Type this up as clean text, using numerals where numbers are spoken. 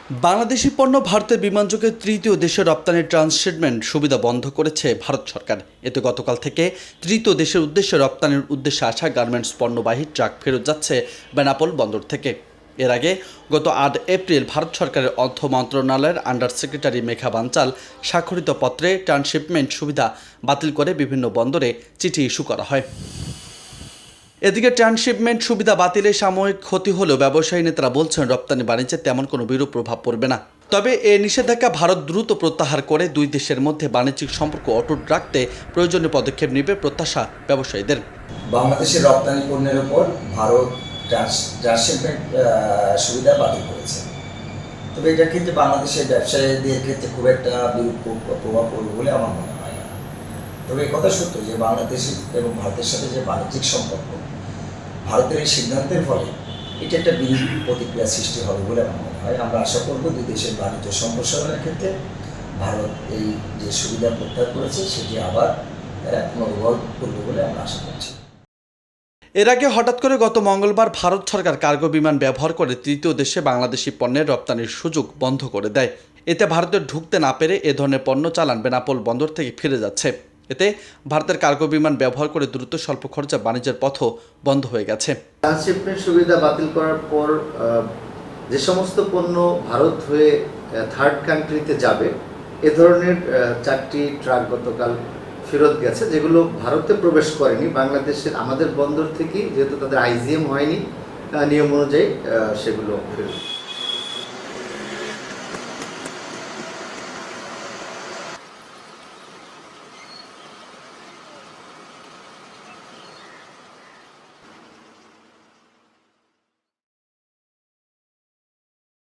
বাংলাদেশি পণ্য ভারতের বিমানযোগে তৃতীয় দেশে রপ্তানির ট্রান্সশিপমেন্ট সুবিধা বন্ধ করেছে ভারত সরকার। এতে গতকাল থেকে তৃতীয় দেশের উদ্দেশ্যে রপ্তানির উদ্দেশ্যে আসা গার্মেন্টস পণ্যবাহী ট্রাক ফেরত যাচ্ছে বেনাপোল বন্দর থেকে। এর আগে গত ৮ এপ্রিল ভারত সরকারের অর্থ মন্ত্রণালয়ের আন্ডার সেক্রেটারি মেঘা বানচাল স্বাক্ষরিত পত্রে ট্রান্সশিপমেন্ট সুবিধা বাতিল করে বিভিন্ন বন্দরে চিঠি ইস্যু করা হয়। এদিকে ট্রান্সশিপমেন্ট সুবিধা বাতিলে সাময়িক ক্ষতি হলেও ব্যবসায়ী নেতারা বলছেন রপ্তানি বাণিজ্যে তেমন কোনো বিরূপ প্রভাব পড়বে না। তবে এ নিষেধাজ্ঞা ভারত দ্রুত প্রত্যাহার করে দুই দেশের মধ্যে বাণিজ্যিক সম্পর্ক অটুট রাখতে প্রয়োজনীয় পদক্ষেপ নেবে প্রত্যাশা ব্যবসায়ীদের। বাংলাদেশের রপ্তানি পণ্যের উপর ভারত ট্রান্সশিপমেন্ট সুবিধা বাতিল করেছে। তবে এটার ক্ষেত্রে বাংলাদেশের ব্যবসায়ীদের ক্ষেত্রে খুব একটা বিরূপ প্রভাব পড়বে বলে আমার মনে হয় না। তবে এই কথা সত্য যে বাংলাদেশ এবং ভারতের সাথে যে বাণিজ্যিক সম্পর্ক, ভারতের এই সিদ্ধান্তের ফলে এটা একটা বিরূপ প্রতিক্রিয়া সৃষ্টি হবে বলে আমার মনে হয়। আমরা আশা করব দুই দেশের বাণিজ্য সম্প্রসারণের ক্ষেত্রে ভারত এই যে সুবিধা প্রত্যাহার করেছে সেটি আবার পুনর্বহাল করবে বলে আমরা আশা করছি। এর আগে হঠাৎ করে গত মঙ্গলবার ভারত সরকার কার্গো বিমান ব্যবহার করে তৃতীয় দেশে বাংলাদেশি পণ্যের রপ্তানির সুযোগ বন্ধ করে দেয়। এতে ভারতে ঢুকতে না পেরে এ ধরনের পণ্য চালান বেনাপোল বন্দর থেকে ফিরে যাচ্ছে। এতে ভারতের কার্গো বিমান ব্যবহার করে দ্রুত স্বল্প খরচে বাণিজ্যের পথও বন্ধ হয়ে গেছে। ট্রান্সশিপমেন্ট সুবিধা বাতিল করার পর যে সমস্ত পণ্য ভারত হয়ে থার্ড কান্ট্রিতে যাবে, এ ধরনের 4টি ট্রাক গতকাল ফেরত গেছে, যেগুলো ভারতে প্রবেশ করেনি। বাংলাদেশের আমাদের বন্দর থেকেই, যেহেতু তাদের আইজিএম হয়নি, নিয়ম অনুযায়ী সেগুলো ফেরত।